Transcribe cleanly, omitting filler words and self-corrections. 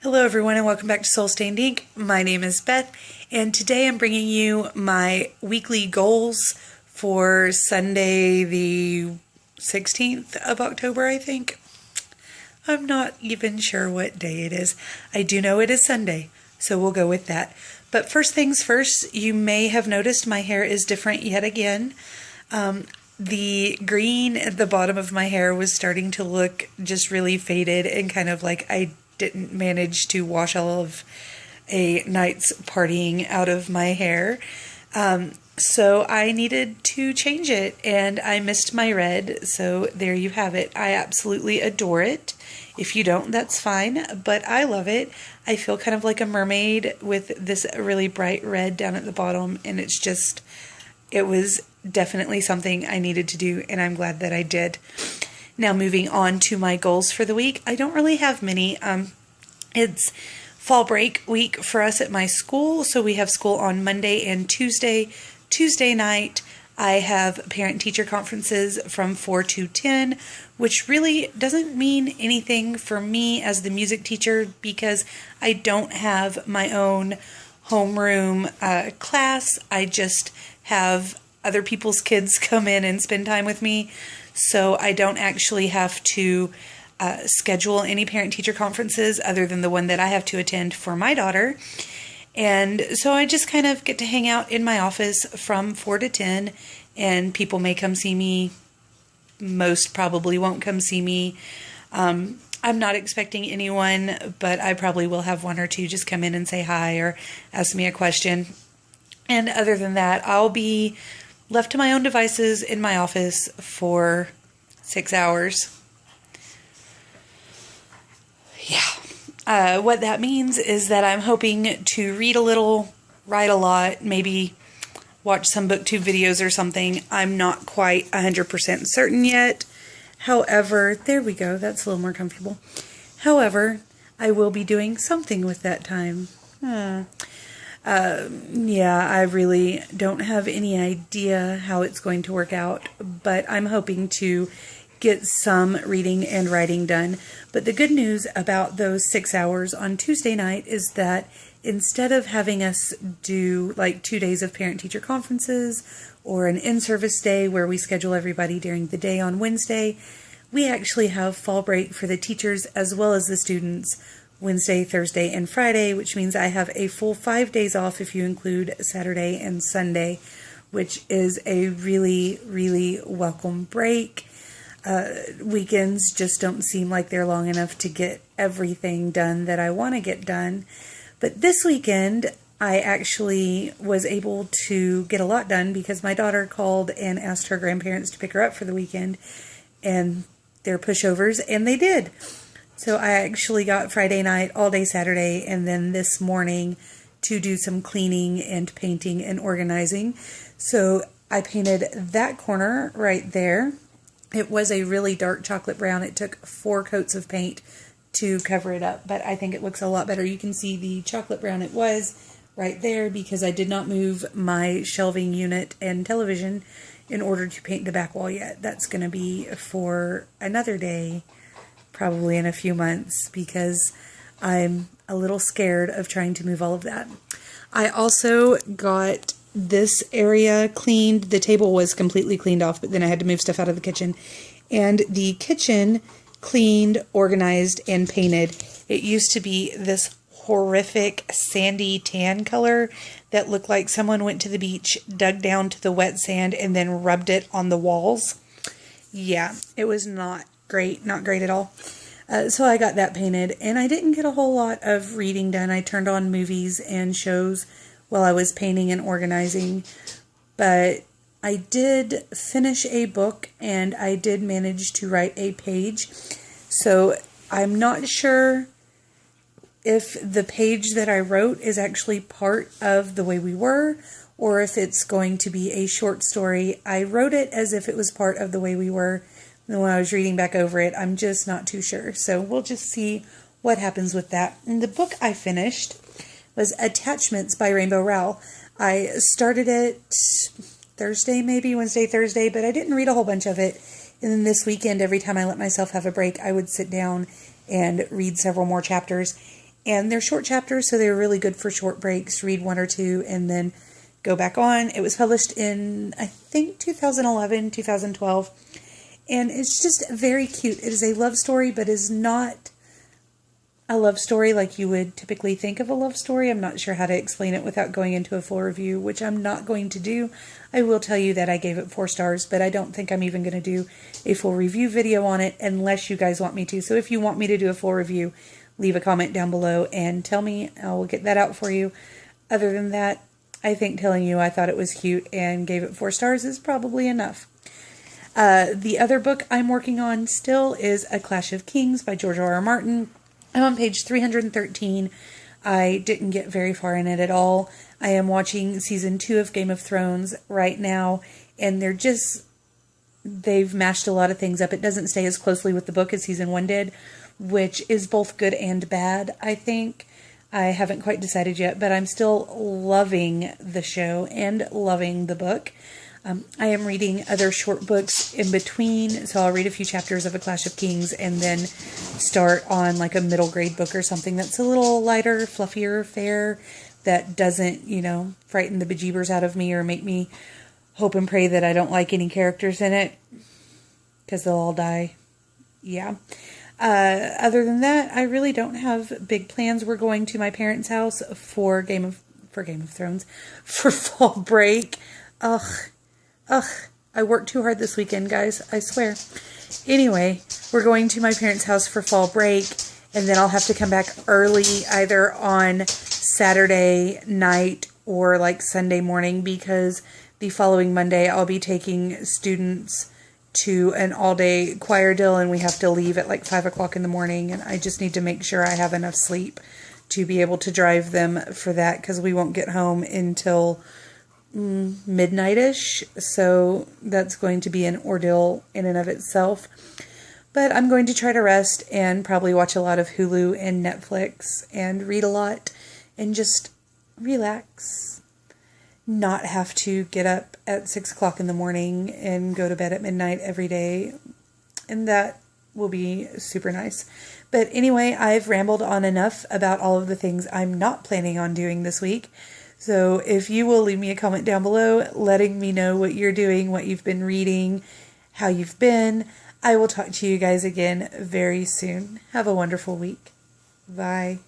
Hello everyone and welcome back to Soul Stained Ink. My name is Beth and today I'm bringing you my weekly goals for Sunday the 16th of October, I think. I'm not even sure what day it is. I do know it is Sunday, so we'll go with that. But first things first, you may have noticed my hair is different yet again. The green at the bottom of my hair was starting to look just really faded and kind of like I didn't manage to wash all of a night's partying out of my hair. So I needed to change it and I missed my red. So there you have it. I absolutely adore it. If you don't, that's fine, but I love it. I feel kind of like a mermaid with this really bright red down at the bottom, and it was definitely something I needed to do, and I'm glad that I did. Now moving on to my goals for the week. I don't really have many. It's fall break week for us at my school, so we have school on Monday and Tuesday. Tuesday night, I have parent-teacher conferences from 4 to 10, which really doesn't mean anything for me as the music teacher because I don't have my own homeroom class. I just have other people's kids come in and spend time with me, so I don't actually have to schedule any parent-teacher conferences other than the one that I have to attend for my daughter. And so I just kind of get to hang out in my office from 4 to 10, and people may come see me. Most probably won't come see me. I'm not expecting anyone, but I probably will have one or two just come in and say hi or ask me a question. And other than that, I'll be left to my own devices in my office for 6 hours. Yeah. What that means is that I'm hoping to read a little, write a lot, maybe watch some BookTube videos or something. I'm not quite 100% certain yet. However, there we go. That's a little more comfortable. However, I will be doing something with that time. Yeah, I really don't have any idea how it's going to work out, but I'm hoping to get some reading and writing done. But the good news about those 6 hours on Tuesday night is that instead of having us do like 2 days of parent-teacher conferences or an in-service day where we schedule everybody during the day on Wednesday, we actually have fall break for the teachers as well as the students Wednesday, Thursday, and Friday, which means I have a full 5 days off if you include Saturday and Sunday, which is a really, really welcome break. Weekends just don't seem like they're long enough to get everything done that I want to get done. But this weekend, I actually was able to get a lot done because my daughter called and asked her grandparents to pick her up for the weekend, and they're pushovers, and they did. So I actually got Friday night, all day Saturday, and then this morning to do some cleaning and painting and organizing. So I painted that corner right there. It was a really dark chocolate brown. It took 4 coats of paint to cover it up, but I think it looks a lot better. You can see the chocolate brown it was right there because I did not move my shelving unit and television in order to paint the back wall yet. That's going to be for another day, probably in a few months, because I'm a little scared of trying to move all of that. I also got this area cleaned. The table was completely cleaned off, but then I had to move stuff out of the kitchen. And the kitchen cleaned, organized, and painted. It used to be this horrific sandy tan color that looked like someone went to the beach, dug down to the wet sand, and then rubbed it on the walls. Yeah, it was not great at all. So I got that painted, and I didn't get a whole lot of reading done. I turned on movies and shows while I was painting and organizing, but I did finish a book, and I did manage to write a page. So I'm not sure if the page that I wrote is actually part of The Way We Were, or if it's going to be a short story. I wrote it as if it was part of The Way We Were. And when I was reading back over it, I'm just not too sure. So we'll just see what happens with that. And the book I finished was Attachments by Rainbow Rowell. I started it Thursday, maybe Wednesday, Thursday, but I didn't read a whole bunch of it. And then this weekend, every time I let myself have a break, I would sit down and read several more chapters. And they're short chapters, so they're really good for short breaks. Read one or two and then go back on. It was published in, I think, 2011, 2012. And it's just very cute. It is a love story, but is not a love story like you would typically think of a love story. I'm not sure how to explain it without going into a full review, which I'm not going to do. I will tell you that I gave it 4 stars, but I don't think I'm even going to do a full review video on it unless you guys want me to. So if you want me to do a full review, leave a comment down below and tell me. I will get that out for you. Other than that, I think telling you I thought it was cute and gave it 4 stars is probably enough. The other book I'm working on still is A Clash of Kings by George R.R. Martin. I'm on page 313. I didn't get very far in it at all. I am watching season 2 of Game of Thrones right now, and they've mashed a lot of things up. It doesn't stay as closely with the book as season 1 did, which is both good and bad, I think. I haven't quite decided yet, but I'm still loving the show and loving the book. I am reading other short books in between, so I'll read a few chapters of A Clash of Kings and then start on like a middle grade book or something that's a little lighter, fluffier fare, that doesn't, frighten the bejeebers out of me or make me hope and pray that I don't like any characters in it, because they'll all die. Yeah. Other than that, I really don't have big plans. We're going to my parents' house for Game of Thrones, for fall break. I worked too hard this weekend, guys. I swear. Anyway, we're going to my parents' house for fall break, and then I'll have to come back early either on Saturday night or like Sunday morning, because the following Monday I'll be taking students to an all-day choir drill, and we have to leave at like 5 o'clock in the morning, and I just need to make sure I have enough sleep to be able to drive them for that, because we won't get home until midnight-ish, so that's going to be an ordeal in and of itself. But I'm going to try to rest and probably watch a lot of Hulu and Netflix and read a lot and just relax. Not have to get up at 6 o'clock in the morning and go to bed at midnight every day. And that will be super nice. But anyway, I've rambled on enough about all of the things I'm not planning on doing this week. So if you will leave me a comment down below letting me know what you're doing, what you've been reading, how you've been, I will talk to you guys again very soon. Have a wonderful week. Bye.